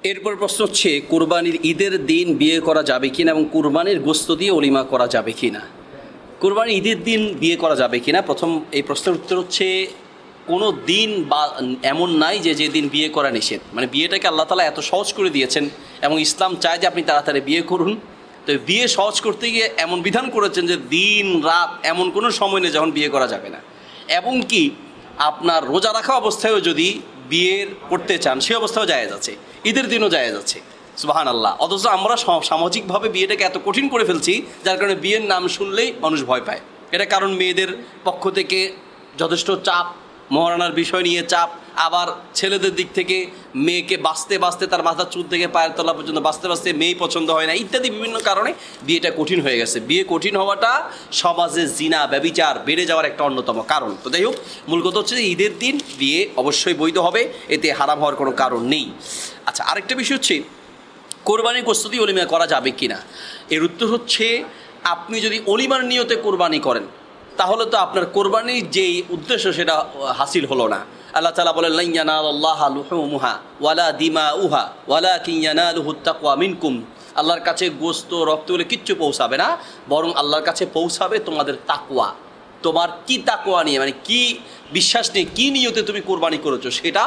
এরপর প্রশ্ন হচ্ছে কুরবানির ঈদের দিন বিয়ে করা যাবে কিনা এবং কুরবানির গোশত দিয়ে অলিমা করা যাবে কিনা। কুরবানির ঈদের দিন বিয়ে করা যাবে কিনা, প্রথম এই প্রশ্নের উত্তর হচ্ছে কোনো দিন বা এমন নাই যে যেদিন বিয়ে করা নিষেধ। মানে বিয়েটাকে আল্লাহ তাআলা এত সহজ করে দিয়েছেন এবং ইসলাম চায় যে আপনি তাড়াতাড়ি বিয়ে করুন। তো বিয়ে সহজ করতে গিয়ে এমন বিধান করেছেন যে দিন রাত এমন কোনো সময় নেই যখন বিয়ে করা যাবে না। এবং কি আপনার রোজা রাখা অবস্থায়ও যদি বিয়ের করতে চান সে অবস্থাও জায়েজ আছে, ঈদের দিনও জায়েজ আছে। সুবহানাল্লাহ। অথচ আমরা সামাজিকভাবে বিয়েটাকে এত কঠিন করে ফেলছি যার কারণে বিয়ের নাম শুনলেই মানুষ ভয় পায়। এটা কারণ মেয়েদের পক্ষ থেকে যথেষ্ট চাপ, মহারানার বিষয় নিয়ে চাপ, আবার ছেলেদের দিক থেকে মেয়েকে বাঁচতে বাঁচতে তার মাথার চুল থেকে পায়ের তলা পর্যন্ত বাঁচতে বাঁচতে মেয়েই পছন্দ হয় না ইত্যাদি বিভিন্ন কারণে বিয়েটা কঠিন হয়ে গেছে। বিয়ে কঠিন হওয়াটা সমাজে জিনা ব্যভিচার বেড়ে যাওয়ার একটা অন্যতম কারণ। তো যাই হোক, মূল কথা হচ্ছে যে ঈদের দিন বিয়ে অবশ্যই বৈধ হবে, এতে হারাম হওয়ার কোনো কারণ নেই। আচ্ছা, আরেকটা বিষয় হচ্ছে কোরবানির গোশত দিয়ে অলিমা করা যাবে কিনা। এর উত্তর হচ্ছে আপনি যদি অলিমার নিয়তে কোরবানি করেন তাহলে তো আপনার কোরবানির যেই উদ্দেশ্য সেটা হাসিল হলো না। আল্লাহ তাআলা বলেন লা ইয়ানালাল্লাহা লুহুমুহা ওয়ালা দিমাউহা ওয়ালাকিন ইয়ানালুহুত তাকওয়া মিনকুম। আল্লাহর কাছে গোশত রক্ত বলে কিচ্ছু পৌঁছাবে না, বরং আল্লাহর কাছে পৌঁছাবে তোমাদের তাকওয়া। তোমার কি তাকওয়া নিয়ে, মানে কি বিশ্বাস নিয়ে, কি নিয়তে তুমি কোরবানি করেছো সেটা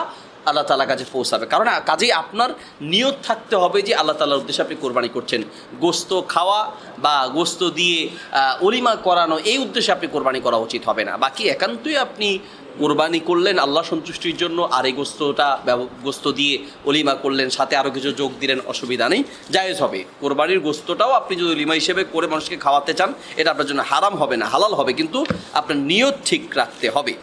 আল্লাহ তাআলার কাছে পৌঁছাবে। কারণ কাজেই আপনার নিয়ত থাকতে হবে যে আল্লাহ তাআলার উদ্দেশ্যে আপনি কোরবানি করছেন। গোশত খাওয়া বা গোশত দিয়ে অলিমা করানো এই উদ্দেশ্যে আপনি কোরবানি করা উচিত হবে না। বাকি একান্তই আপনি কোরবানি করলেন আল্লাহ সন্তুষ্টির জন্য, আর এই গোশত দিয়ে অলিমা করলেন, সাথে আরও কিছু যোগ দিলেন, অসুবিধা নেই, জায়েজ হবে। কোরবানির গোশতটাও আপনি যদি অলিমা হিসেবে করে মানুষকে খাওয়াতে চান এটা আপনার জন্য হারাম হবে না, হালাল হবে, কিন্তু আপনার নিয়ত ঠিক রাখতে হবে।